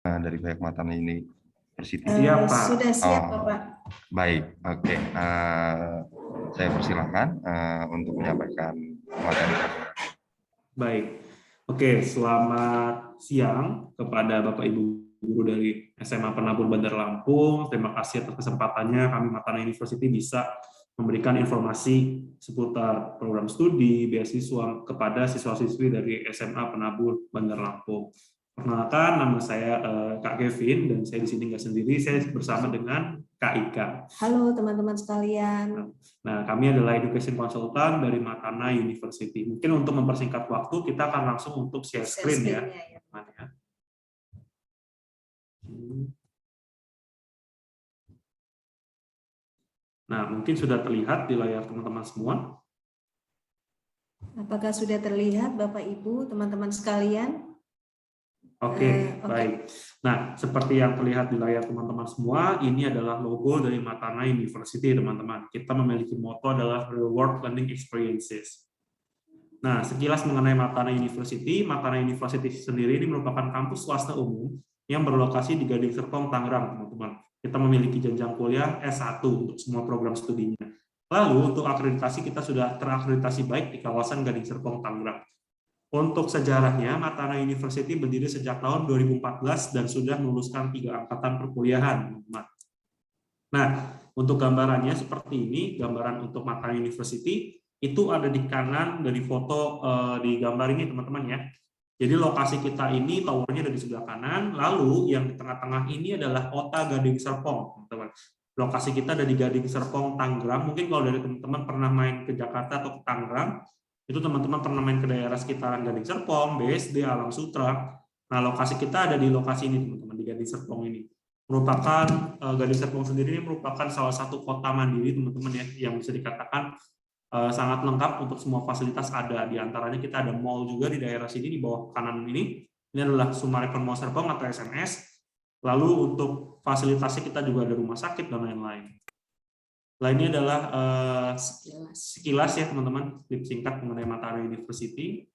dari pihak Matana University. Siap, Pak. Sudah siap, Bapak. Baik, oke. Saya persilahkan untuk menyampaikan materi. Baik. Oke, selamat siang kepada Bapak Ibu guru dari SMA Penabur Bandar Lampung. Terima kasih atas kesempatannya kami Matana University bisa memberikan informasi seputar program studi beasiswa kepada siswa-siswi dari SMA Penabur Bandar Lampung. Perkenalkan, nama saya Kak Kevin dan saya di sini nggak sendiri, saya bersama dengan Kak Ika. Halo teman-teman sekalian. Nah, kami adalah Education Consultant dari Matana University. Mungkin untuk mempersingkat waktu, kita akan langsung untuk share screen ya. Nah, mungkin sudah terlihat di layar teman-teman semua. Apakah sudah terlihat Bapak Ibu, teman-teman sekalian? Oke, baik. Nah, seperti yang terlihat di layar teman-teman semua, ini adalah logo dari Matana University, teman-teman. Kita memiliki motto adalah Real World Learning Experiences. Nah, sekilas mengenai Matana University sendiri ini merupakan kampus swasta umum yang berlokasi di Gading Serpong, Tangerang, teman-teman. Kita memiliki jenjang kuliah S1 untuk semua program studinya. Lalu, untuk akreditasi kita sudah terakreditasi baik di kawasan Gading Serpong, Tangerang. Untuk sejarahnya, Matana University berdiri sejak tahun 2014 dan sudah meluluskan 3 angkatan perkuliahan. Nah, untuk gambarannya seperti ini, gambaran untuk Matana University, itu ada di kanan dari foto di gambar ini, teman-teman ya. Jadi lokasi kita ini, towernya ada di sebelah kanan, lalu yang di tengah-tengah ini adalah Kota Gading Serpong, teman-teman. Lokasi kita ada di Gading Serpong, Tangerang. Mungkin kalau dari teman-teman pernah main ke Jakarta atau ke Tangerang, itu teman-teman pernah main ke daerah sekitaran Gading Serpong, BSD, Alam Sutra. Nah, lokasi kita ada di lokasi ini, teman-teman, di Gading Serpong ini. Merupakan, Gading Serpong sendiri ini merupakan salah satu kota mandiri, teman-teman ya, yang bisa dikatakan sangat lengkap untuk semua fasilitas ada. Di antaranya kita ada mall juga di daerah sini, di bawah kanan ini. Ini adalah Summarecon Mall Serpong atau SMS. Lalu untuk fasilitasnya kita juga ada rumah sakit dan lain-lain. Nah, ini adalah sekilas ya teman-teman, klip singkat mengenai Matana University.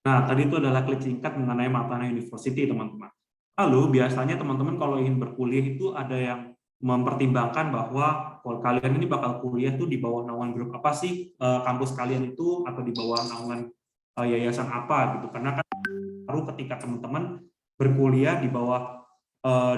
Nah, tadi itu adalah klip singkat mengenai Matana University, teman-teman. Lalu, biasanya teman-teman kalau ingin berkuliah itu ada yang mempertimbangkan bahwa kalau kalian ini bakal kuliah tuh di bawah naungan grup apa sih kampus kalian itu, atau di bawah naungan yayasan apa gitu. Karena kan baru ketika teman-teman berkuliah di bawah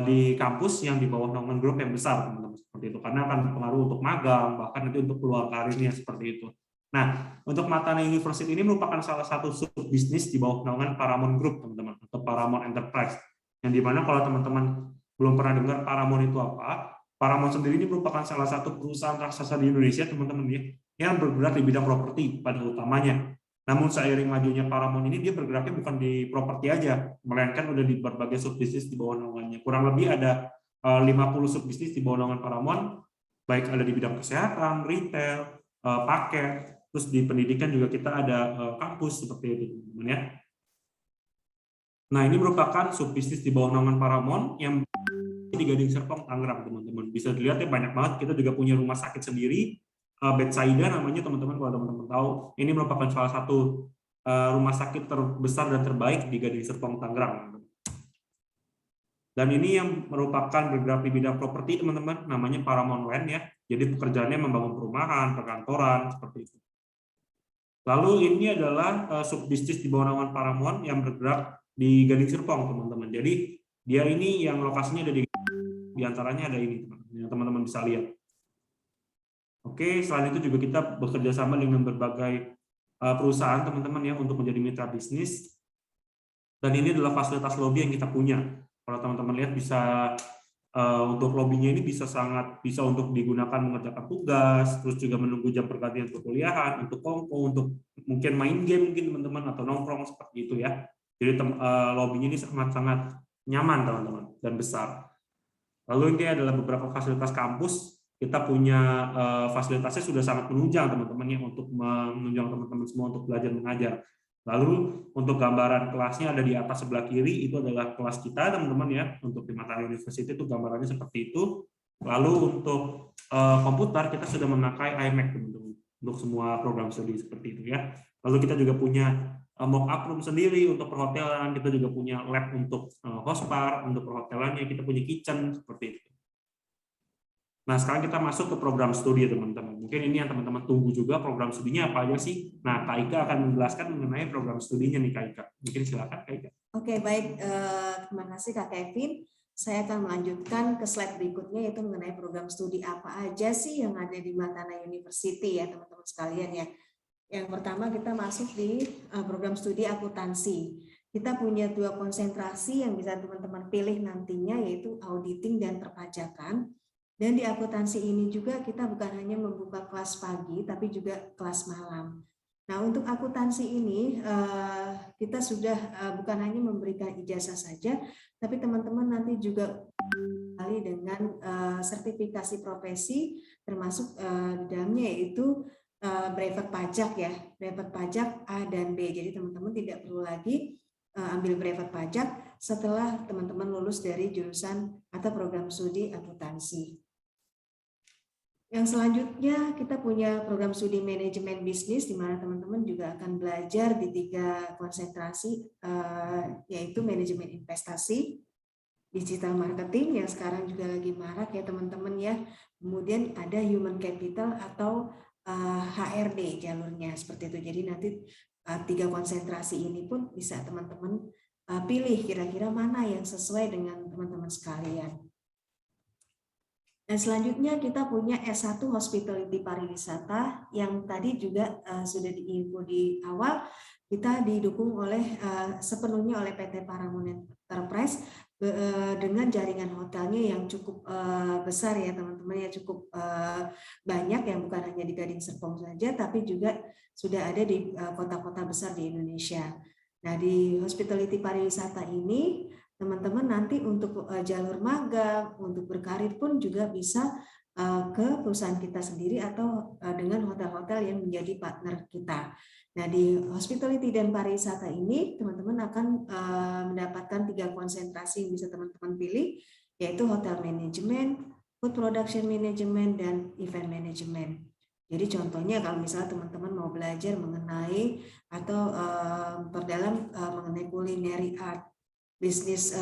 di kampus yang di bawah naungan grup yang besar, teman-teman, seperti itu. Karena akan pengaruh untuk magang, bahkan nanti untuk peluang karirnya seperti itu. Nah, untuk Matana University ini merupakan salah satu sub bisnis di bawah naungan Paramount Group, teman-teman, atau Paramount Enterprise. Yang dimana kalau teman-teman belum pernah dengar Paramount itu apa, Paramount sendiri ini merupakan salah satu perusahaan raksasa di Indonesia, teman-teman, yang bergerak di bidang properti pada utamanya. Namun seiring majunya Paramount ini, dia bergeraknya bukan di properti aja, melainkan udah di berbagai sub bisnis di bawah naungannya. Kurang lebih ada 50 sub bisnis di bawah naungan Paramount, baik ada di bidang kesehatan, retail, paket. Terus di pendidikan juga kita ada kampus seperti itu, teman-teman ya. Nah, ini merupakan subbisnis di bawah naungan Paramount yang di Gading Serpong, Tangerang, teman-teman. Bisa dilihat ya, banyak banget. Kita juga punya rumah sakit sendiri, Bethsaida namanya teman-teman, kalau teman-teman tahu. Ini merupakan salah satu rumah sakit terbesar dan terbaik di Gading Serpong, Tangerang. Dan ini yang merupakan bergerak di bidang properti, teman-teman, namanya Paramount Land ya. Jadi pekerjaannya membangun perumahan, perkantoran, seperti itu. Lalu ini adalah subbisnis di bawah naungan Paramount yang bergerak di Gading Serpong, teman-teman. Jadi dia ini yang lokasinya ada di antaranya ada ini, teman-teman, yang teman-teman bisa lihat. Oke, selain itu juga kita bekerja sama dengan berbagai perusahaan, teman-teman ya, untuk menjadi mitra bisnis. Dan ini adalah fasilitas lobby yang kita punya. Kalau teman-teman lihat bisa untuk lobbynya ini bisa untuk digunakan mengerjakan tugas, terus juga menunggu jam pergantian perkuliahan, untuk kongko, untuk mungkin main game mungkin teman-teman, atau nongkrong seperti itu ya. Jadi lobbynya ini sangat-sangat nyaman teman-teman dan besar. Lalu ini adalah beberapa fasilitas kampus. Kita punya fasilitasnya sudah sangat menunjang teman-teman ya, untuk menunjang teman-teman semua untuk belajar mengajar. Lalu untuk gambaran kelasnya ada di atas sebelah kiri, itu adalah kelas kita teman-teman ya, untuk di Matahari University itu gambarannya seperti itu. Lalu untuk komputer kita sudah memakai iMac teman-teman untuk semua program studi seperti itu ya. Lalu kita juga punya mock-up room sendiri untuk perhotelan, kita juga punya lab untuk hospar, untuk perhotelannya kita punya kitchen seperti itu. Nah, sekarang kita masuk ke program studi teman-teman. Mungkin ini yang teman-teman tunggu juga, program studinya apa aja sih? Nah, Kak Ika akan menjelaskan mengenai program studinya nih, Kak Ika. Mungkin silakan, Kak Ika. Oke, baik. Terima kasih Kak Kevin. Saya akan melanjutkan ke slide berikutnya, yaitu mengenai program studi apa aja sih yang ada di Matana University ya, teman-teman sekalian ya. Yang pertama kita masuk di program studi akuntansi. Kita punya 2 konsentrasi yang bisa teman-teman pilih nantinya, yaitu auditing dan perpajakan. Dan di akuntansi ini juga kita bukan hanya membuka kelas pagi, tapi juga kelas malam. Nah, untuk akuntansi ini kita sudah bukan hanya memberikan ijazah saja, tapi teman-teman nanti juga kali dengan sertifikasi profesi, termasuk di dalamnya yaitu brevet pajak ya, brevet pajak A dan B. Jadi teman-teman tidak perlu lagi ambil brevet pajak setelah teman-teman lulus dari jurusan atau program studi akuntansi. Yang selanjutnya kita punya program studi manajemen bisnis, di mana teman-teman juga akan belajar di 3 konsentrasi, yaitu manajemen investasi, digital marketing yang sekarang juga lagi marak ya teman-teman ya. Kemudian ada human capital atau HRD jalurnya seperti itu. Jadi nanti 3 konsentrasi ini pun bisa teman-teman pilih kira-kira mana yang sesuai dengan teman-teman sekalian. Dan selanjutnya kita punya S1 Hospitality Pariwisata yang tadi juga sudah diinfo di awal, kita didukung oleh sepenuhnya oleh PT Paramount Enterprise dengan jaringan hotelnya yang cukup besar ya teman-teman ya, cukup banyak, yang bukan hanya di Gading Serpong saja tapi juga sudah ada di kota-kota besar di Indonesia. Nah, di Hospitality Pariwisata ini teman-teman nanti untuk jalur magang, untuk berkarir pun juga bisa ke perusahaan kita sendiri atau dengan hotel-hotel yang menjadi partner kita. Nah, di hospitality dan pariwisata ini teman-teman akan mendapatkan 3 konsentrasi yang bisa teman-teman pilih, yaitu hotel management, food production management, dan event management. Jadi contohnya kalau misalnya teman-teman mau belajar mengenai atau perdalam mengenai culinary art, bisnis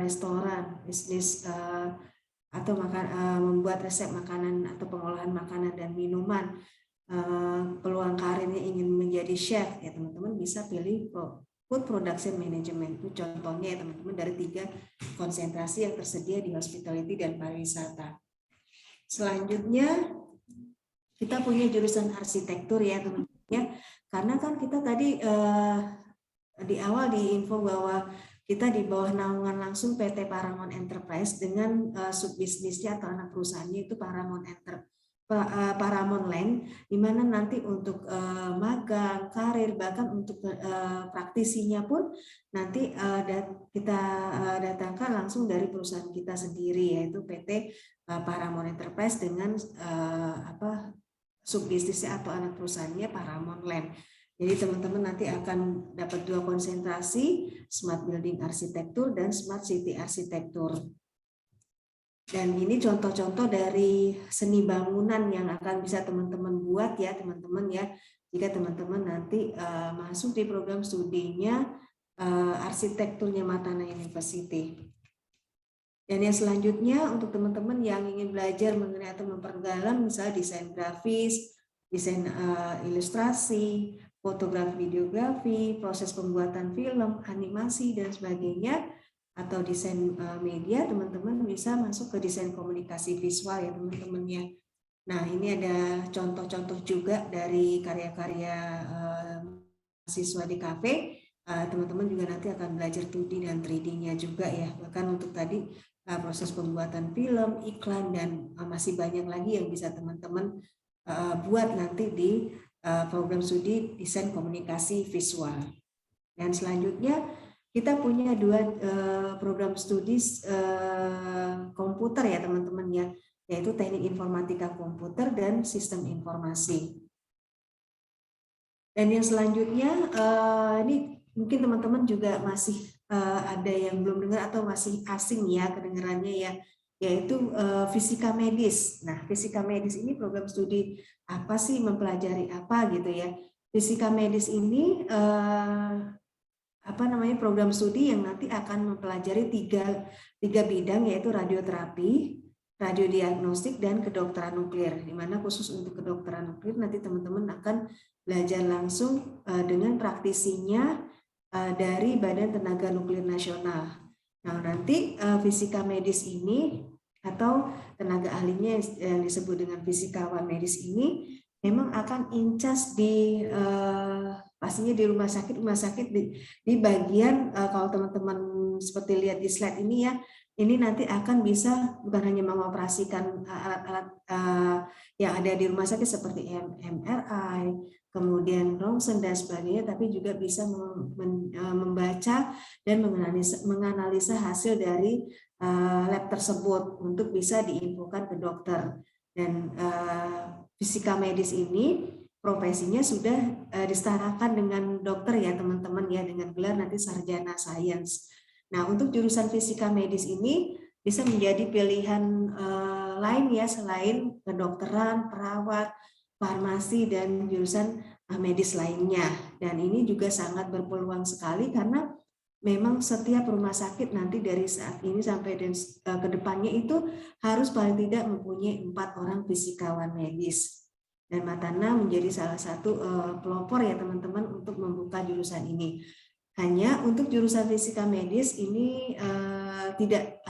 restoran, bisnis atau membuat resep makanan atau pengolahan makanan dan minuman, peluang karirnya ingin menjadi chef ya teman-teman bisa pilih food production management. Itu contohnya ya teman-teman dari 3 konsentrasi yang tersedia di hospitality dan pariwisata. Selanjutnya kita punya jurusan arsitektur ya teman-teman ya, karena kan kita tadi di awal diinfo bahwa kita di bawah naungan langsung PT Paramount Enterprise dengan subbisnisnya atau anak perusahaannya itu Paramount Land, di mana nanti untuk magang, karir, bahkan untuk praktisinya pun nanti kita datangkan langsung dari perusahaan kita sendiri, yaitu PT Paramount Enterprise dengan subbisnisnya atau anak perusahaannya Paramount Land. Jadi teman-teman nanti akan dapat 2 konsentrasi, Smart Building Arsitektur dan Smart City Arsitektur. Dan ini contoh-contoh dari seni bangunan yang akan bisa teman-teman buat ya teman-teman ya. Jika teman-teman nanti masuk di program studinya arsitekturnya Matana University. Dan yang selanjutnya untuk teman-teman yang ingin belajar mengenai atau memperdalam misalnya desain grafis, desain ilustrasi, fotografi, videografi, proses pembuatan film, animasi dan sebagainya, atau desain media, teman-teman bisa masuk ke desain komunikasi visual ya teman-teman ya. Nah ini ada contoh-contoh juga dari karya-karya mahasiswa di kafe. Teman-teman juga nanti akan belajar 2D dan 3D-nya juga ya. Bahkan untuk tadi proses pembuatan film, iklan, dan masih banyak lagi yang bisa teman-teman buat nanti di program studi desain komunikasi visual. Dan selanjutnya kita punya 2 program studi komputer ya teman-teman ya, yaitu teknik informatika komputer dan sistem informasi. Dan yang selanjutnya ini mungkin teman-teman juga masih ada yang belum dengar atau masih asing ya kedengarannya ya, yaitu fisika medis. Nah, fisika medis ini program studi apa sih, mempelajari apa gitu ya. Fisika medis ini program studi yang nanti akan mempelajari tiga bidang, yaitu radioterapi, radiodiagnostik, dan kedokteran nuklir. Di mana khusus untuk kedokteran nuklir nanti teman-teman akan belajar langsung dengan praktisinya dari Badan Tenaga Nuklir Nasional. Nah, nanti fisika medis ini atau tenaga ahlinya yang disebut dengan fisikawan medis ini memang akan incas di pastinya di rumah sakit di bagian kalau teman-teman seperti lihat di slide ini ya, ini nanti akan bisa bukan hanya mengoperasikan alat-alat yang ada di rumah sakit seperti MRI, kemudian ronsen dan sebagainya, tapi juga bisa membaca dan menganalisa hasil dari lab tersebut untuk bisa diinfokan ke dokter. Dan fisika medis ini profesinya sudah disetarakan dengan dokter ya teman-teman ya, dengan gelar nanti sarjana sains. Nah, untuk jurusan fisika medis ini bisa menjadi pilihan lain ya selain kedokteran, perawat, farmasi, dan jurusan medis lainnya. Dan ini juga sangat berpeluang sekali karena memang setiap rumah sakit nanti dari saat ini sampai ke depannya itu harus paling tidak mempunyai 4 orang fisikawan medis. Dan Matana menjadi salah satu pelopor ya teman-teman untuk membuka jurusan ini. Hanya untuk jurusan fisika medis ini tidak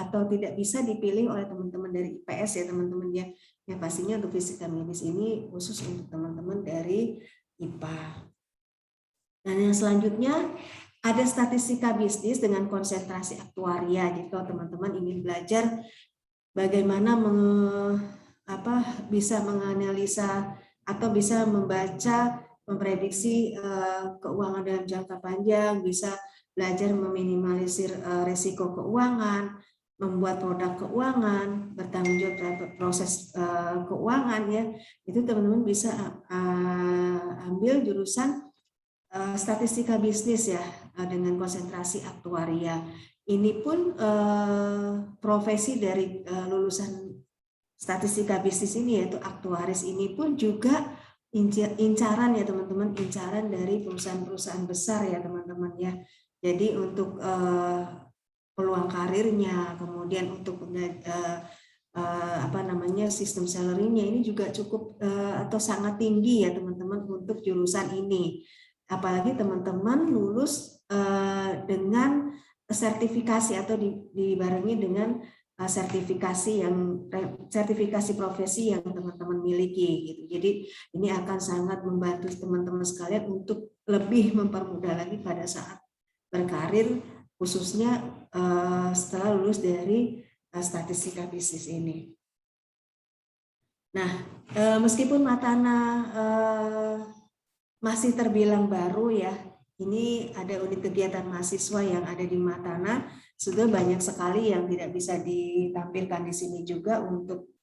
bisa dipilih oleh teman-teman dari IPS ya teman-teman ya. Ya pastinya untuk fisika medis ini khusus untuk teman-teman dari IPA. Dan yang selanjutnya ada statistika bisnis dengan konsentrasi aktuaria. Jadi kalau teman-teman ingin belajar bagaimana bisa menganalisa atau bisa membaca, memprediksi keuangan dalam jangka panjang, bisa belajar meminimalisir risiko keuangan, membuat produk keuangan, bertanggung jawab terhadap proses keuangan ya, itu teman-teman bisa ambil jurusan statistika bisnis ya dengan konsentrasi aktuaria. Ini pun profesi dari lulusan statistika bisnis ini yaitu aktuaris ini pun juga incaran ya teman-teman, incaran dari perusahaan-perusahaan besar ya teman-teman ya. Jadi untuk peluang karirnya, kemudian untuk sistem salary-nya ini juga cukup atau sangat tinggi ya teman-teman untuk jurusan ini. Apalagi teman-teman lulus dengan sertifikasi atau dibarengi dengan sertifikasi profesi yang teman-teman miliki gitu. Jadi ini akan sangat membantu teman-teman sekalian untuk lebih mempermudah lagi pada saat berkarir, khususnya setelah lulus dari statistika bisnis ini. Nah, meskipun Matana masih terbilang baru ya, ini ada unit kegiatan mahasiswa yang ada di Matana, sudah banyak sekali yang tidak bisa ditampilkan di sini juga untuk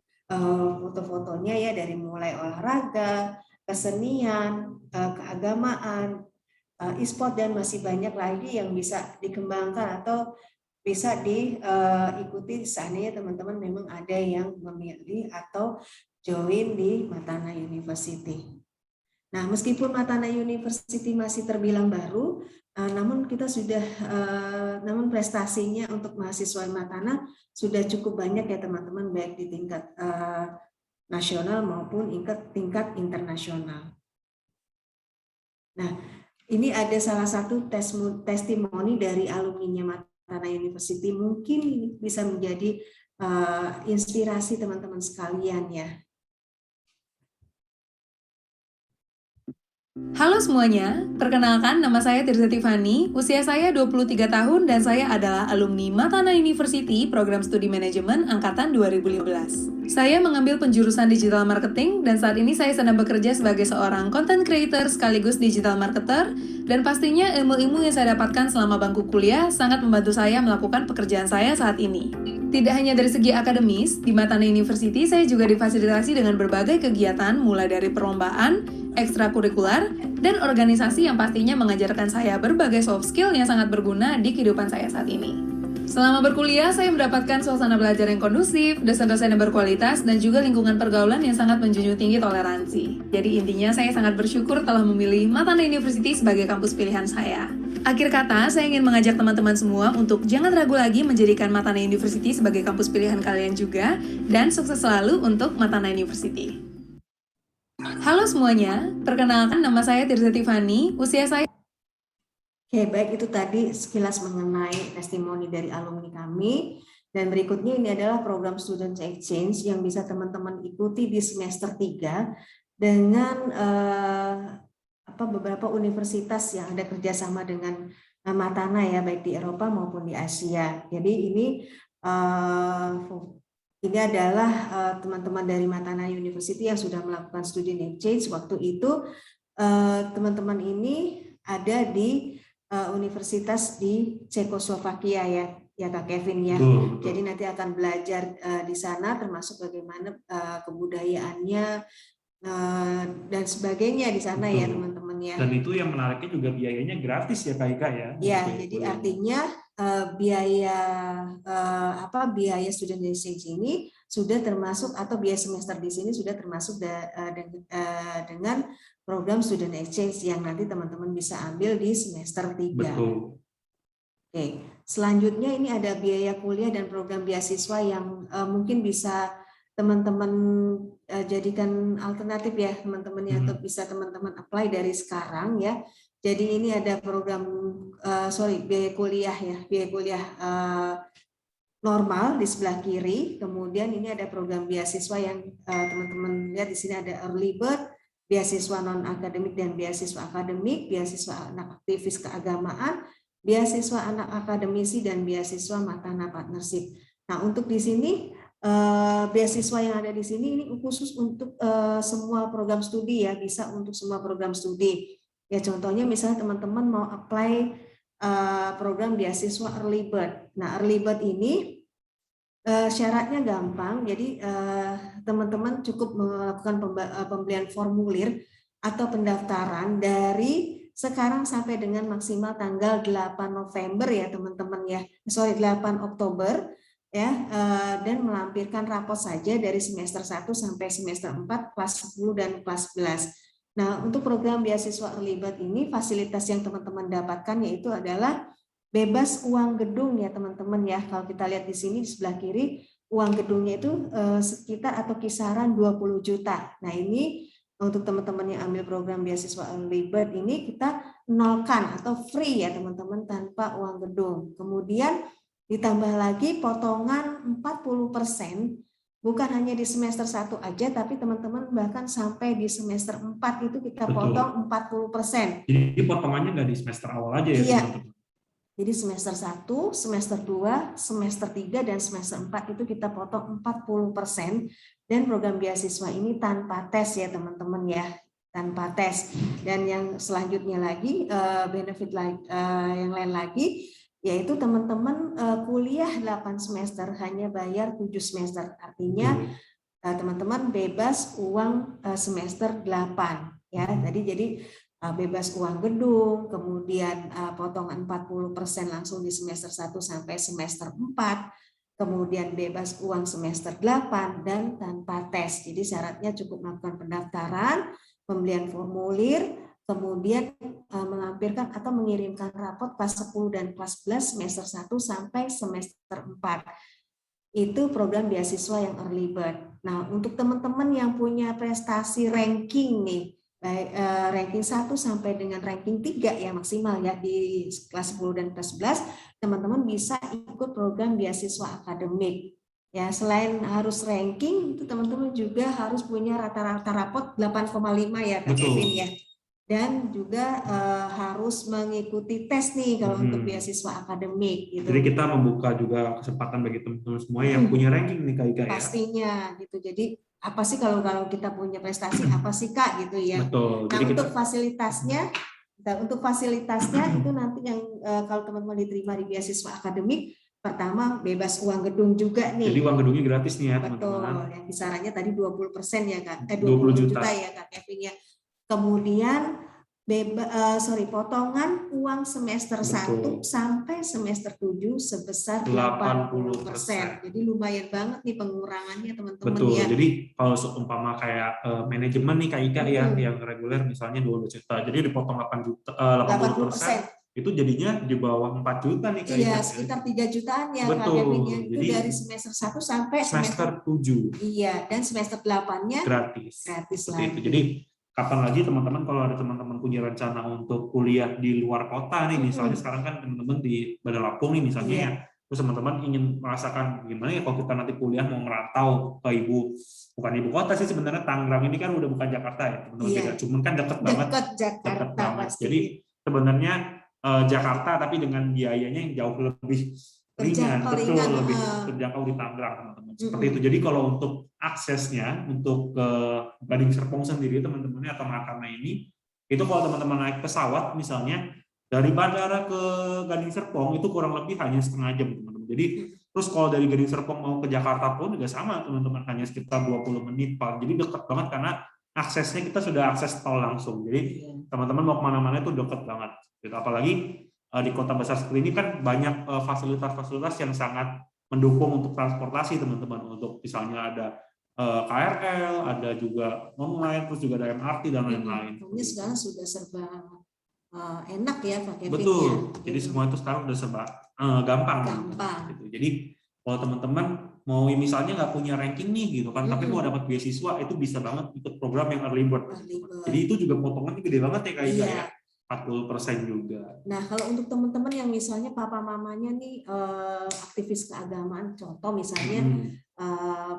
foto-fotonya ya, dari mulai olahraga, kesenian, keagamaan, e-sport, dan masih banyak lagi yang bisa dikembangkan atau bisa diikuti seandainya teman-teman memang ada yang memilih atau join di Matana University. Nah, meskipun Matana University masih terbilang baru, namun kita sudah, namun prestasinya untuk mahasiswa Matana sudah cukup banyak ya teman-teman, baik di tingkat nasional maupun tingkat internasional. Nah, ini ada salah satu testimoni dari alumninya Matana University, mungkin ini bisa menjadi inspirasi teman-teman sekalian ya. Halo semuanya, perkenalkan nama saya Tirza Tiffany, usia saya 23 tahun dan saya adalah alumni Matana University Program Studi Manajemen Angkatan 2015. Saya mengambil penjurusan Digital Marketing dan saat ini saya sedang bekerja sebagai seorang content creator sekaligus digital marketer dan pastinya ilmu-ilmu yang saya dapatkan selama bangku kuliah sangat membantu saya melakukan pekerjaan saya saat ini. Tidak hanya dari segi akademis, di Matana University saya juga difasilitasi dengan berbagai kegiatan mulai dari perlombaan, ekstrakurikuler, dan organisasi yang pastinya mengajarkan saya berbagai soft skill yang sangat berguna di kehidupan saya saat ini. Selama berkuliah, saya mendapatkan suasana belajar yang kondusif, dosen-dosen yang berkualitas, dan juga lingkungan pergaulan yang sangat menjunjung tinggi toleransi. Jadi intinya saya sangat bersyukur telah memilih Matana University sebagai kampus pilihan saya. Akhir kata, saya ingin mengajak teman-teman semua untuk jangan ragu lagi menjadikan Matana University sebagai kampus pilihan kalian juga, dan sukses selalu untuk Matana University. Halo semuanya, perkenalkan nama saya Tirza Tiffany, usia saya... Oke, baik, itu tadi sekilas mengenai testimoni dari alumni kami. Dan berikutnya ini adalah program Student Exchange yang bisa teman-teman ikuti di semester 3 dengan beberapa universitas yang ada kerjasama dengan Matana ya, baik di Eropa maupun di Asia. Jadi ini adalah teman-teman dari Matana University yang sudah melakukan student exchange. Waktu itu teman-teman ini ada di universitas di Cekoslovakia ya Kak Kevin ya. Betul. Jadi nanti akan belajar di sana termasuk bagaimana kebudayaannya dan sebagainya di sana. Betul. Ya teman-teman ya. Dan itu yang menariknya juga biayanya gratis ya Kak Ika ya. Ya, jadi artinya biaya student exchange ini sudah termasuk atau biaya semester di sini sudah termasuk dengan program student exchange yang nanti teman-teman bisa ambil di semester 3. Betul. Oke, selanjutnya ini ada biaya kuliah dan program beasiswa yang mungkin bisa teman-teman jadikan alternatif ya teman-teman ya, atau bisa teman-teman apply dari sekarang ya. Jadi ini ada program biaya kuliah normal di sebelah kiri. Kemudian ini ada program beasiswa yang teman-teman lihat di sini ada early bird, beasiswa non akademik dan beasiswa akademik, beasiswa anak aktivis keagamaan, beasiswa anak akademisi dan beasiswa Matana Partnership. Nah, untuk di sini beasiswa yang ada di sini ini khusus untuk semua program studi ya, bisa untuk semua program studi. Ya contohnya misalnya teman-teman mau apply program beasiswa early bird. Nah, early bird ini syaratnya gampang, jadi teman-teman cukup melakukan pembelian formulir atau pendaftaran dari sekarang sampai dengan maksimal tanggal 8 November ya teman-teman ya, 8 Oktober ya, dan melampirkan rapot saja dari semester 1 sampai semester 4 kelas 10 dan kelas 11. Nah, untuk program beasiswa early bird ini fasilitas yang teman-teman dapatkan yaitu adalah bebas uang gedung ya teman-teman ya. Kalau kita lihat di sini di sebelah kiri, uang gedungnya itu sekitar atau kisaran 20 juta. Nah, ini untuk teman-teman yang ambil program beasiswa early bird ini kita nolkan atau free ya teman-teman tanpa uang gedung. Kemudian ditambah lagi potongan 40%, bukan hanya di semester 1 aja, tapi teman-teman bahkan sampai di semester 4 itu kita potong 40%. Jadi potongannya nggak di semester awal aja ya teman-teman? Jadi semester 1, semester 2, semester 3, dan semester 4 itu kita potong 40%. Dan program beasiswa ini tanpa tes ya teman-teman ya, tanpa tes. Dan yang selanjutnya lagi, benefit yang lain lagi, yaitu teman-teman kuliah 8 semester hanya bayar 7 semester. Artinya teman-teman bebas uang semester 8 ya. Jadi bebas uang gedung, kemudian potongan 40% langsung di semester 1 sampai semester 4, kemudian bebas uang semester 8 dan tanpa tes. Jadi syaratnya cukup melakukan pendaftaran, pembelian formulir, kemudian melampirkan atau mengirimkan rapot kelas 10 dan kelas 11 semester 1 sampai semester 4. Itu program beasiswa yang early bird. Nah, untuk teman-teman yang punya prestasi ranking nih, baik ranking 1 sampai dengan ranking 3 ya maksimal ya di kelas 10 dan kelas 11, teman-teman bisa ikut program beasiswa akademik. Ya, selain harus ranking, itu teman-teman juga harus punya rata-rata rapot 8,5 ya Kak Kevin ya. Dan juga harus mengikuti tes nih kalau untuk beasiswa akademik gitu. Jadi kita membuka juga kesempatan bagi teman-teman semua yang punya ranking nih Kak Ika ya. Pastinya gitu. Jadi apa sih kalau kita punya prestasi apa sih Kak gitu ya. Betul. Nah, jadi untuk fasilitasnya itu nanti yang kalau teman-teman diterima di beasiswa akademik, pertama bebas uang gedung juga nih. Jadi uang gedungnya gratis nih ya teman-teman. Betul. Yang kisarannya tadi 20% ya Kak. 20 juta ya Kak Kevin ya. Kemudian potongan uang semester 1 sampai semester 7 sebesar 80%. Jadi lumayan banget nih pengurangannya teman-teman. Betul. Ya. Jadi kalau seumpama kayak manajemen nih Kak Ika ya yang reguler misalnya 12 juta. Jadi dipotong 80%. Itu jadinya di bawah 4 juta nih Kak Ika. Iya, sekitar 3 jutaan ya Kak Kevin ya. Itu jadi, dari semester 1 sampai semester 7. Iya, dan semester 8-nya gratis lagi. Itu. Jadi kapan lagi teman-teman kalau ada teman-teman punya rencana untuk kuliah di luar kota nih, misalnya sekarang kan teman-teman di Bandar Lampung nih misalnya ya, terus teman-teman ingin merasakan gimana ya kalau kita nanti kuliah mau merantau ke bukan ibu kota sih sebenarnya, Tangerang ini kan udah bukan Jakarta ya teman-teman, beda, cuman kan deket banget. Jadi sebenarnya Jakarta tapi dengan biayanya yang jauh lebih ringan, lebih terjangkau di Tangerang teman-teman. Seperti itu. Jadi kalau untuk aksesnya untuk ke Gading Serpong sendiri teman-teman atau Makarna ini, itu kalau teman-teman naik pesawat misalnya dari bandara ke Gading Serpong itu kurang lebih hanya setengah jam teman-teman. Jadi terus kalau dari Gading Serpong mau ke Jakarta pun juga sama teman-teman, hanya sekitar 20 menit Pak. Jadi dekat banget karena aksesnya kita sudah akses tol langsung. Jadi teman-teman mau kemana-mana itu dekat banget. Gitu. Apalagi di kota besar seperti ini kan banyak fasilitas-fasilitas yang sangat mendukung untuk transportasi teman-teman, untuk misalnya ada KRL, ada juga online, terus juga ada MRT dan lain-lain. Ini sekarang sudah serba enak ya Kak Kevin. Betul. Ya. Jadi semua itu sekarang udah serba gampang. Gitu. Jadi kalau teman-teman mau misalnya nggak punya ranking nih gitu kan, tapi mau dapat beasiswa itu bisa banget ikut program yang early bird. Jadi itu juga potongannya gede banget ya Kak Ika ya. 40% juga. Nah, kalau untuk teman-teman yang misalnya papa mamanya nih aktivis keagamaan, contoh misalnya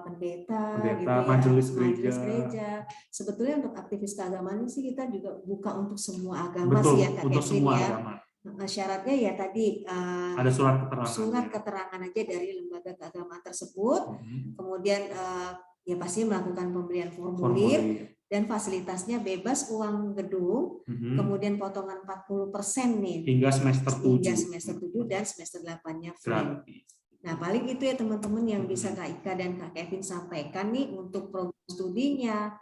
pendeta gitu ya, majelis gereja. Sebetulnya untuk aktivis keagamaan sih kita juga buka untuk semua agama. Betul, sih ya Kak untuk Kevin semua ya. agama. Syaratnya ya tadi ada surat keterangan aja dari lembaga keagamaan tersebut. Kemudian ya pasti melakukan pembelian formulir. Dan fasilitasnya bebas uang gedung, kemudian potongan 40% nih. Hingga semester 7. Hingga semester 7 dan semester 8-nya free. Nah, paling itu ya teman-teman yang bisa Kak Ika dan Kak Kevin sampaikan nih untuk program studinya,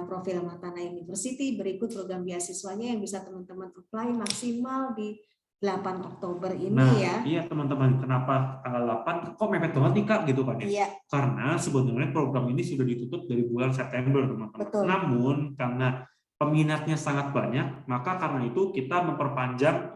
profil Matana University, berikut program beasiswanya yang bisa teman-teman apply maksimal di 8 Oktober ini ya. Iya teman-teman, kenapa tanggal 8 kok mepet banget nih Kak gitu kan ya? Iya. Karena sebenarnya program ini sudah ditutup dari bulan September teman-teman. Betul. Namun karena peminatnya sangat banyak, maka karena itu kita memperpanjang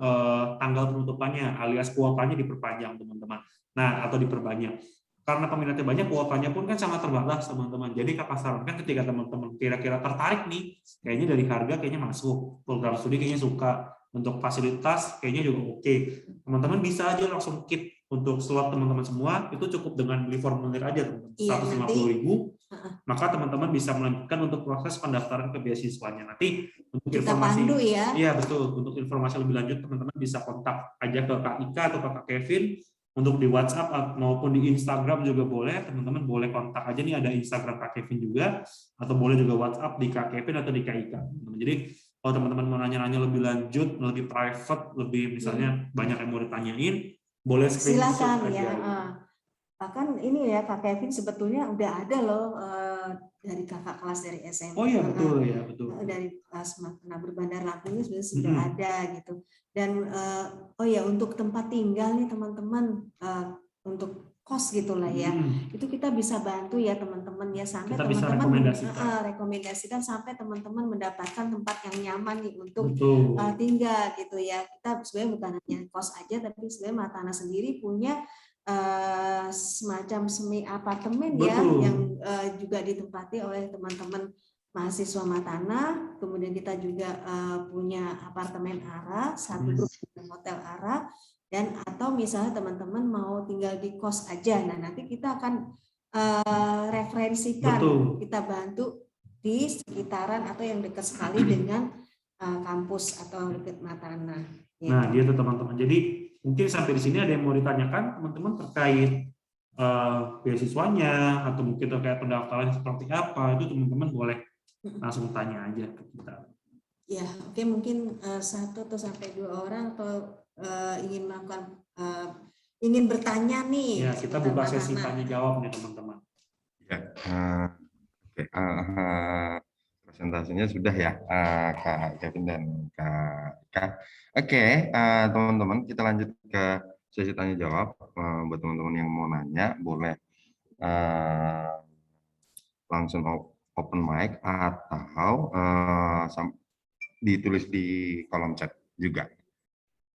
tanggal penutupannya, alias kuotanya diperpanjang teman-teman. Nah, atau diperbanyak. Karena peminatnya banyak, kuotanya pun kan sangat terbatas teman-teman. Jadi Kakak sarankan ketika teman-teman kira-kira tertarik nih, kayaknya dari harga kayaknya masuk, program studi kayaknya suka, untuk fasilitas kayaknya juga oke. Teman-teman bisa aja langsung kit untuk slot teman-teman semua, itu cukup dengan beli formulir aja teman-teman. 150.000, maka teman-teman bisa melanjutkan untuk proses pendaftaran ke beasiswanya. Nanti untuk kita informasi, pandu ya. Iya betul, untuk informasi lebih lanjut teman-teman bisa kontak aja ke Kak Ika atau Kak Kevin, untuk di WhatsApp maupun di Instagram juga boleh, teman-teman boleh kontak aja nih, ada Instagram Kak Kevin juga, atau boleh juga WhatsApp di Kak Kevin atau di Kak Ika. Jadi kalau teman-teman mau nanya-nanya lebih lanjut, lebih private, lebih misalnya banyak yang mau ditanyain, boleh screenshot silakan aja. Ya. Bahkan ini ya Kak Kevin sebetulnya udah ada loh dari kakak kelas dari SMA. Oh iya betul ya, betul. Dari kelas Matana Berbandar Lampung ini sebenarnya sudah ada gitu. Dan oh ya, untuk tempat tinggal nih teman-teman, untuk kos gitulah ya, itu kita bisa bantu ya teman-teman ya, sampai Kita bisa teman-teman rekomendasikan. sampai teman-teman mendapatkan tempat yang nyaman nih untuk Betul. tinggal gitu ya. Kita sebenarnya bukan hanya kos aja, tapi sebenarnya Matana sendiri punya semacam semi apartemen ya, Betul. yang juga ditempati oleh teman-teman mahasiswa Matana. Kemudian kita juga punya apartemen ARA, satu grup hotel ARA, dan atau misalnya teman-teman mau tinggal di kos aja, nah nanti kita akan referensikan. Betul. Kita bantu di sekitaran atau yang dekat sekali dengan kampus atau dekat Matana. Gitu. Nah, dia tuh teman-teman. Jadi mungkin sampai di sini ada yang mau ditanyakan teman-teman terkait beasiswanya, atau mungkin terkait pendaftaran seperti apa, itu teman-teman boleh langsung tanya aja ke kita. Ya, oke, mungkin 1 atau sampai 2 orang atau ingin melakukan ingin bertanya nih. Ya, kita buka sesi tanya jawab nih teman-teman. Ya, oke, presentasinya sudah ya, Kak Kevin dan Kak Ika. Oke, teman-teman, kita lanjut ke sesi tanya jawab. Buat teman-teman yang mau nanya, boleh langsung open mic atau ditulis di kolom chat juga.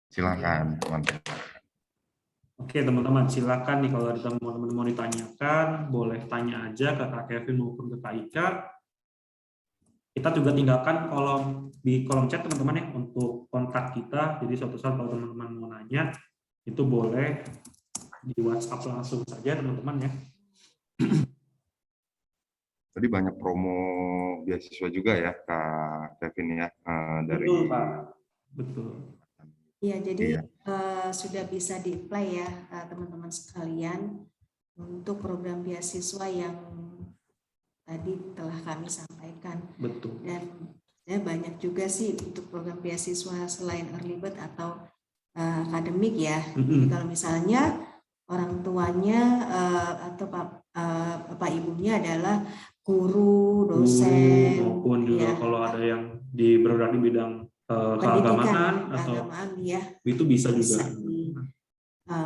Silakan, teman-teman. Oke teman-teman, silakan nih kalau ada teman-teman mau ditanyakan, boleh tanya aja ke Kak Kevin maupun ke Kak Ika. Kita juga tinggalkan di kolom chat teman-teman ya, untuk kontak kita. Jadi suatu saat kalau teman-teman mau nanya, itu boleh di WhatsApp langsung saja teman-teman ya. Tadi banyak promo beasiswa juga ya, Kak Kevin ya, dari. Betul Pak, betul. Ya, jadi sudah bisa di-apply ya teman-teman sekalian untuk program beasiswa yang tadi telah kami sampaikan. Betul. Dan ya, banyak juga sih untuk program beasiswa selain early bird atau akademik ya. Jadi kalau misalnya orang tuanya atau bapak ibunya adalah guru, dosen, maupun juga ya, kalau ada yang bergerak di bidang keagamaan atau ya, itu bisa juga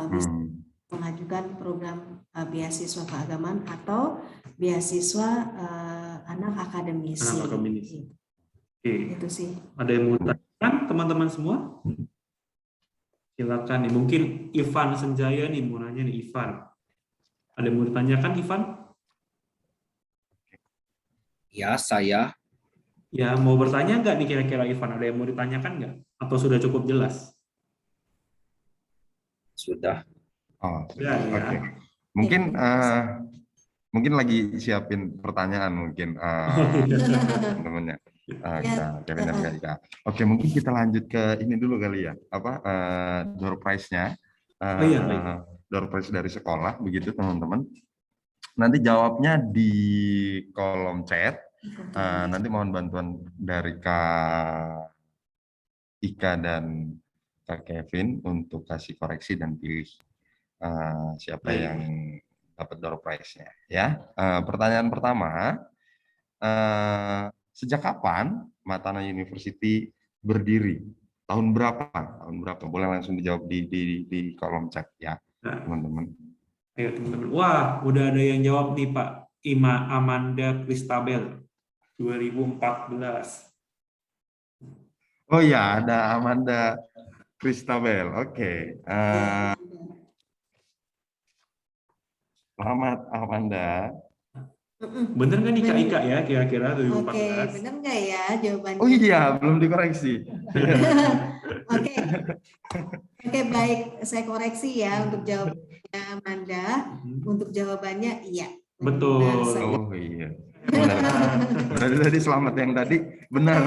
bisa mengajukan program beasiswa keagamaan atau beasiswa anak akademisi. Oke. Itu sih. Ada yang mau tanyakan teman-teman semua? Silakan nih. Mungkin Ivan Senjaya nih mau nanya nih, Ivan. Ada yang mau ditanyakan Ivan? Ya, saya. Ya, mau bertanya nggak nih kira-kira Ivan? Ada yang mau ditanyakan nggak? Atau sudah cukup jelas? Sudah. Oh, ya. Oke. Mungkin lagi siapin pertanyaan mungkin teman-temannya. Kevin dan Kak Ika. Oke, mungkin kita lanjut ke ini dulu kali ya. Door prize-nya. Door prize dari sekolah begitu teman-teman. Nanti jawabnya di kolom chat. Nanti mohon bantuan dari Kak Ika dan Kak Kevin untuk kasih koreksi dan pilih siapa yang dapat door prize-nya. Ya, pertanyaan pertama, sejak kapan Matana University berdiri? Tahun berapa? Tahun berapa? Boleh langsung dijawab di kolom chat ya, teman-teman. Ayo teman-teman. Wah, udah ada yang jawab nih Pak. Amanda Kristabel 2014. Oh ya, ada Amanda Kristabel. Oke. Selamat Amanda. Bener nggak nih Kak Ika ya kira-kira 2014? Oke, bener nggak ya jawabannya? Oh iya, belum dikoreksi. Oke, baik. Saya koreksi ya untuk jawabannya Amanda. Untuk jawabannya iya. Betul. Oh iya. Benar. Tadi selamat yang tadi benar.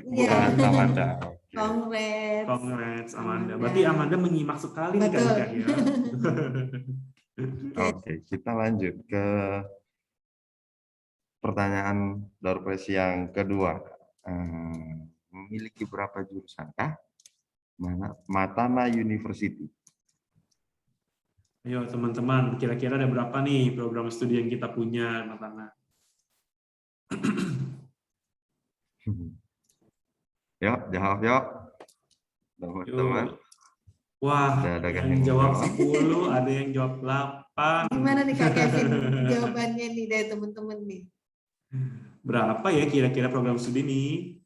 Bukan Amanda. Congrats Amanda. Berarti Amanda menyimak sekali nih Kak Ika ya. Oke, kita lanjut ke pertanyaan door prize yang kedua. Memiliki berapa jurusan kah Matana University? Ayo teman-teman, kira-kira ada berapa nih program studi yang kita punya, Matana? Yuk, jawab yuk. Teman-teman. Yuk. Wah, Ada yang yang jawab jawab. 10, ada yang jawab 8. Gimana nih Kak Kevin jawabannya nih dari teman-teman nih? Berapa ya kira-kira program studi nih?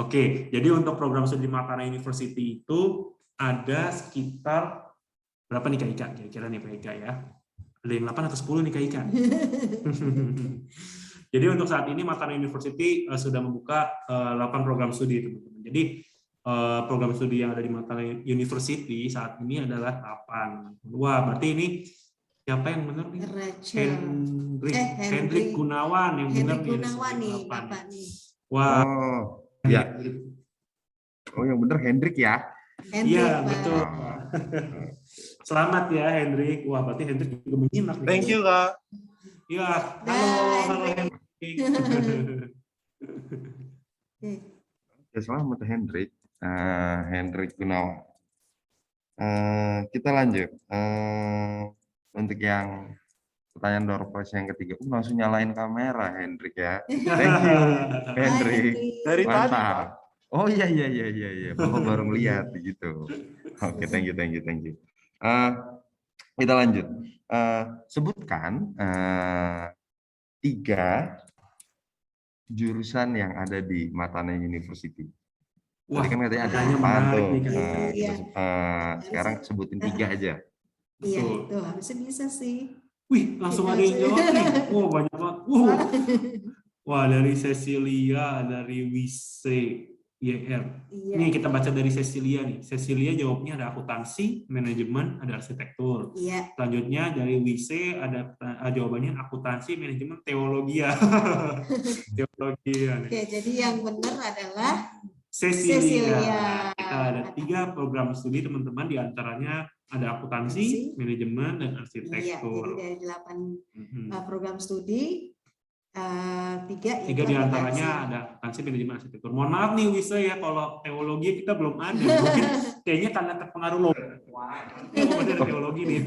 Oke, jadi untuk program studi Matana University itu ada sekitar berapa nih Kak Ika? Kira-kira nih Kak Ika ya. Ada yang 8 atau 10 nih Kak Ika? Jadi untuk saat ini Matana University sudah membuka 8 program studi, teman-teman. Jadi program studi yang ada di Matana University saat ini adalah 8. Wah, berarti ini siapa yang benar nih? Rachel. Hendrik Gunawan yang benar Hendrik Gunawan nih, Bapak nih. Wah. Oh, ya. Oh, yang benar Hendrik ya? Hendrik, Iya, Pak. betul. Selamat ya Hendrik. Wah, berarti Hendrik juga menyimak nih. Thank you, Kak. Iya, halo Hendrik. Ya, selamat Hendrik. Hendrik Gunawan. Kita lanjut. Untuk yang pertanyaan door prize yang ketiga, langsung nyalain kamera Hendrik ya. Thank you, Hendrik. Dari tadi, Pak. Mantap. Oh iya. Bapak baru melihat gitu. Oke, thank you. Kita lanjut. Sebutkan 3 jurusan yang ada di Matana University. Wah, Tadi kan katanya ada pertanyaannya 8 menarik tuh. nih, Kak. Iya. Sekarang sebutin 3 aja. Iya, Betul. itu harusnya bisa sih. Wih, langsung ada yang jawab nih. Wah, banyak banget. Wah, dari Cecilia, dari Wise, YR. Iya. Nih, kita baca dari Cecilia nih. Cecilia jawabnya ada akuntansi, manajemen, ada arsitektur. Iya. Selanjutnya dari Wise ada jawabannya akuntansi, manajemen, teologia. Teologia. Oke, jadi yang benar adalah Cecilia. Kita ada 3 program studi teman-teman, di antaranya ada akuntansi, manajemen, dan iya, arsitektur. jadi dari 8 Mhm. program studi 3 Tiga di antaranya ada akuntansi, manajemen, arsitektur. Mohon maaf nih Wisa ya, kalau teologi kita belum ada. Mungkin kayaknya karena terpengaruh loh. Ada teologi nih.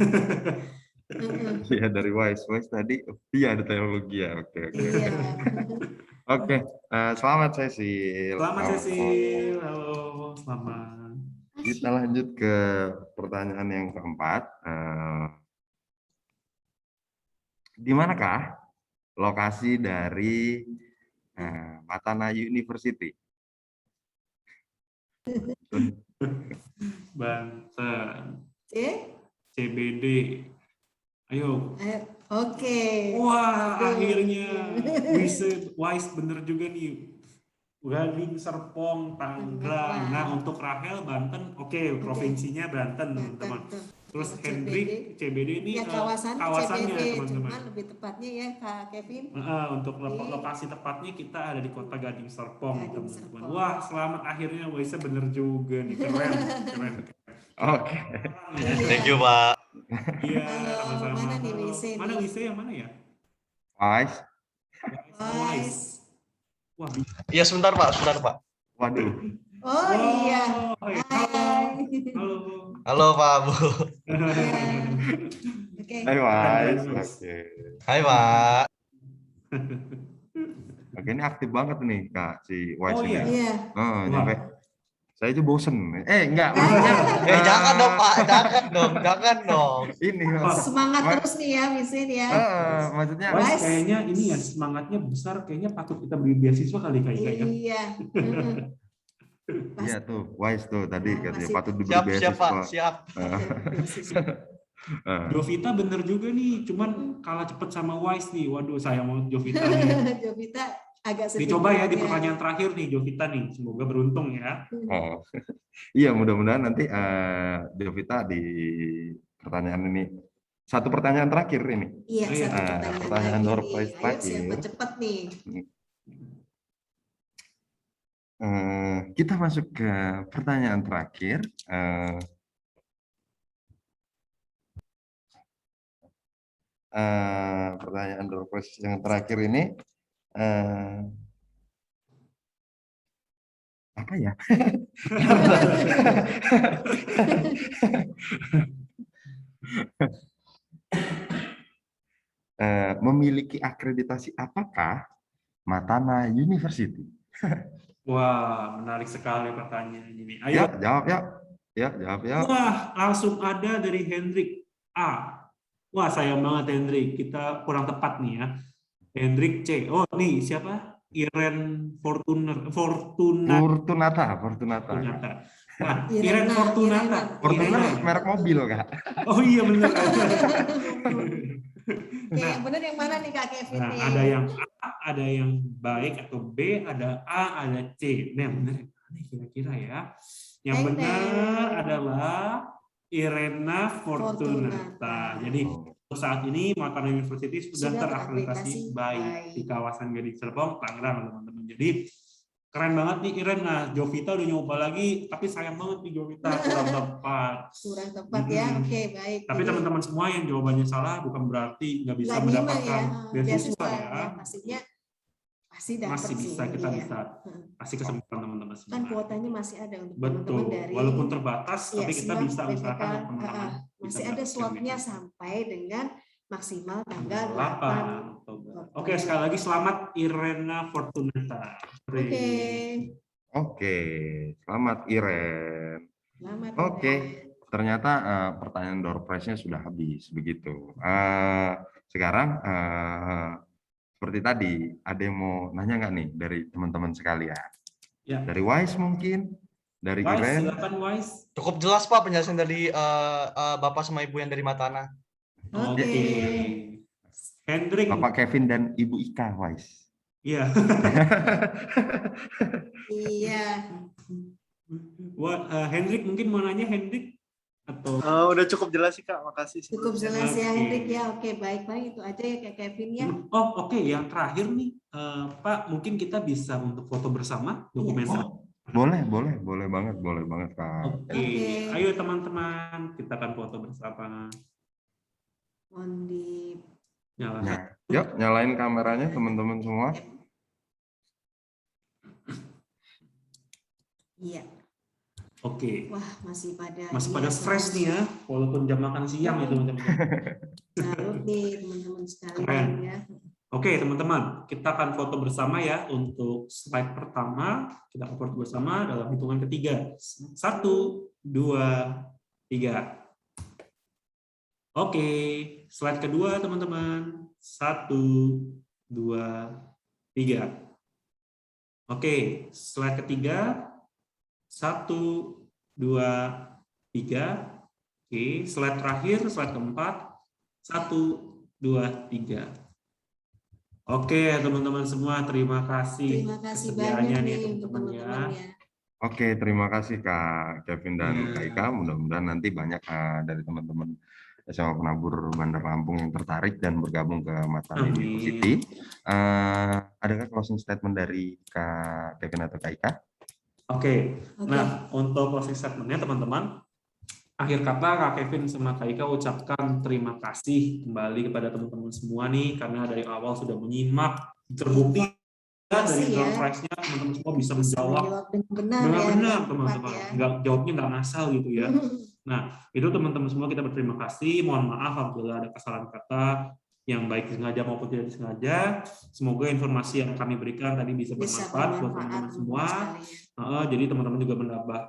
Iya, dari Wise tadi. Iya, ada teologi ya. Oke. Iya. Oke, selamat Cecil. Selamat Cecil. Halo, selamat. Kita lanjut ke pertanyaan yang keempat. Di manakah lokasi dari Matana University? Banten, Oke. CBD. Ayo. Oke. Wah, akhirnya Wise bener juga nih. Gading Serpong, Tangerang. Nah, untuk Rahel Banten, oke, provinsinya Banten, teman-teman. Terus Hendrik CBD ini ya, kawasannya kawasannya, teman-teman. cuman lebih tepatnya ya Kak Kevin. Untuk lokasi tepatnya kita ada di Kota Gading Serpong, Gading teman-teman. Serpong. Wah, selamat akhirnya Wise bener juga nih, keren. Oke. Thank you, Pak. Iya, Halo, sama-sama. mana nih Wise Mana nih? Wise yang mana ya? Wise. Wise. Wah, Iya, sebentar, Pak. Waduh. Oh iya. Hai. Hai. Halo. Halo, Pak, Bu. Oke. Hai Wise. Oke. Hai, Pak. Oke, ini aktif banget nih Kak si Wise Oh, ini. iya. Iya. Nyampe. Saya aja bosen. Enggak, maksudnya. Jangan dong, Pak. Jangan dong. Ini. Semangat terus nih ya Wise nih ya. Maksudnya. Wise kayaknya ini ya semangatnya besar, kayaknya patut kita beri beasiswa kali Kak Ika ya. Iya. Iya tuh, Wise tuh tadi Nah, katanya masih- patut diberi Siap, beasiswa. Pak. Siap. Jovita bener juga nih, cuman kalah cepet sama Wise nih. Waduh, sayang banget Jovita nih. Jovita agak sedih. Dicoba ya di banget pertanyaan terakhir nih Jovita nih. Semoga beruntung ya. Oh. Iya, mudah-mudahan nanti Jovita di pertanyaan ini. Satu pertanyaan terakhir ini. Iya, Iya. satu Pertanyaan lagi door nih. prize Ayo, terakhir. siapa cepat nih? Kita masuk ke pertanyaan terakhir. Pertanyaan door prize yang terakhir ini apa ya? Memiliki akreditasi apakah Matana University? Wah, menarik sekali pertanyaan ini. Ya, Ayo. jawab ya. Ya, jawab ya. Wah, langsung ada dari Hendrik A. Wah, sayang banget Hendrik. Kita kurang tepat nih ya. Hendrik C. Oh, nih siapa? Iren Fortunata. Fortunata. Nah, Iren Irena, Fortunata. Fortuner Irena. merek mobil, Kak. Oh iya benar. Oke, yang benar yang mana nih Kak Kevin Nah, nih? ada yang A, ada yang baik atau B, ada A, ada C. Nah, yang benar yang mana kira-kira ya? Yang Teng, benar teng. adalah Irena Fortunata. Fortunata. Jadi untuk saat ini Matana University sudah Sudah terakreditasi terakreditasi baik baik. di kawasan Gading Serpong, Tangerang, teman-teman. Jadi keren banget nih Iren. Nah, Jovita udah nyoba lagi, tapi sayang banget nih Jovita kurang tepat. Kurang tepat ya. Oke, baik. Tapi Jadi, teman-teman semua yang jawabannya salah bukan berarti nggak bisa nggak nerima mendapatkan ya, beasiswa ya. pastinya pasti dapat Masih bisa, sih, kita iya. bisa kasih kesempatan teman-teman semua. Kan kuotanya masih ada untuk Betul, teman-teman dari walaupun terbatas, ya, tapi kita SMAP, bisa PPK, usahakan yang teman-teman masih bisa ada mendapatkan slotnya beasiswa. sampai dengan maksimal tanggal 8 8. Oktober. Oke, sekali lagi selamat Irena Fortunata. Oke. Oke, selamat Iren. Selamat. Oke, Iren. ternyata pertanyaan door prize-nya sudah habis begitu. Sekarang seperti tadi, ada yang mau nanya nggak nih dari teman-teman sekalian? Ya. Dari Wise mungkin, dari Wise, Iren. silakan Wise. Cukup jelas Pak penjelasan dari Bapak sama Ibu yang dari Matana. Oke. Hendrik. Bapak Kevin dan Ibu Ika, Wise. Iya. Iya. Hendrik mungkin mau nanya Hendrik atau Udah cukup jelas sih Kak, makasih. Cukup jelas ya Oke. Hendrik ya. Oke, baik-baik itu aja ya Kak Kevin ya. Oh, oke. Yang terakhir nih, Pak, mungkin kita bisa untuk foto bersama dokumenter. Boleh banget Kak. Oke. Ayo teman-teman, kita akan foto bersama. Mohon di Nyalakan. Nah, yuk nyalain kameranya teman-teman semua. Iya. Oke. Wah, masih pada Fresh nih ya, walaupun jam makan siang ya teman-teman. Salut nih teman-teman sekalian Keren. ya. Oke teman-teman, kita akan foto bersama ya untuk slide pertama. Kita akan foto bersama dalam hitungan ketiga. 1, 2, 3. Oke, slide kedua teman-teman. 1, 2, 3. Oke, slide ketiga. 1, 2, 3. Oke, slide terakhir, slide keempat. 1, 2, 3. Oke, teman-teman semua, terima kasih. Terima kasih kesediaannya banyak nih, nih untuk teman-teman ya. Oke, terima kasih Kak Kevin dan Ya. Kak Ika. Mudah-mudahan nanti banyak dari teman-teman SMA Penabur Bandar Lampung yang tertarik dan bergabung ke Matana Amin. University. Adakah closing statement dari Kak Kevin atau Kak Ika? Oke, nah untuk closing statement-nya teman-teman, akhir kata Kak Kevin sama Kak Ika ucapkan terima kasih kembali kepada teman-teman semua nih, karena dari awal sudah menyimak, terbukti dari door prize-nya teman-teman semua bisa menjawab dengan benar ya, teman-teman, ya. nggak jawabnya nggak ngasal gitu ya. Nah itu teman-teman semua kita berterima kasih, mohon maaf apabila ada kesalahan kata yang baik disengaja maupun tidak disengaja. Semoga informasi yang kami berikan tadi bisa bermanfaat buat teman-teman semua. Jadi teman-teman juga menambah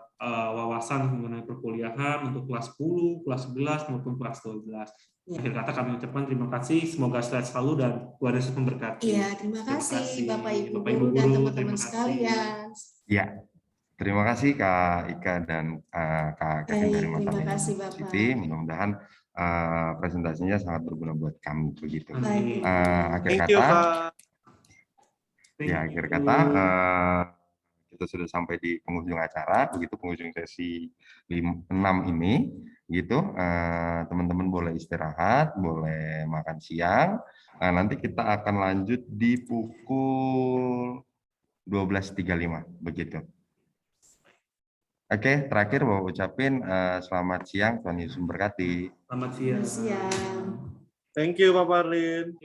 wawasan mengenai perkuliahan untuk kelas 10, kelas 11 maupun kelas 12. Akhir kata kami ucapkan terima kasih, semoga sehat selalu dan Tuhan Yesus memberkati. Iya, terima kasih Bapak Ibu Bapak Ibu guru dan guru, teman-teman terima kasih. sekalian. Ya, terima kasih Kak Ika dan Kak Kevin dari Terima Matana kasih University. Bapak. Mudah-mudahan presentasinya sangat berguna buat kami begitu. Amin. Akhir Thank you kata, Kak. ya akhir kata kita sudah sampai di penghujung acara, begitu penghujung sesi 6 ini, gitu. Teman-teman boleh istirahat, boleh makan siang. Nanti kita akan lanjut di pukul 12.35, begitu. Oke, terakhir mau ucapin selamat siang, Tuhan Yesus memberkati. Selamat siang. Siang. Thank you Pak Parlin.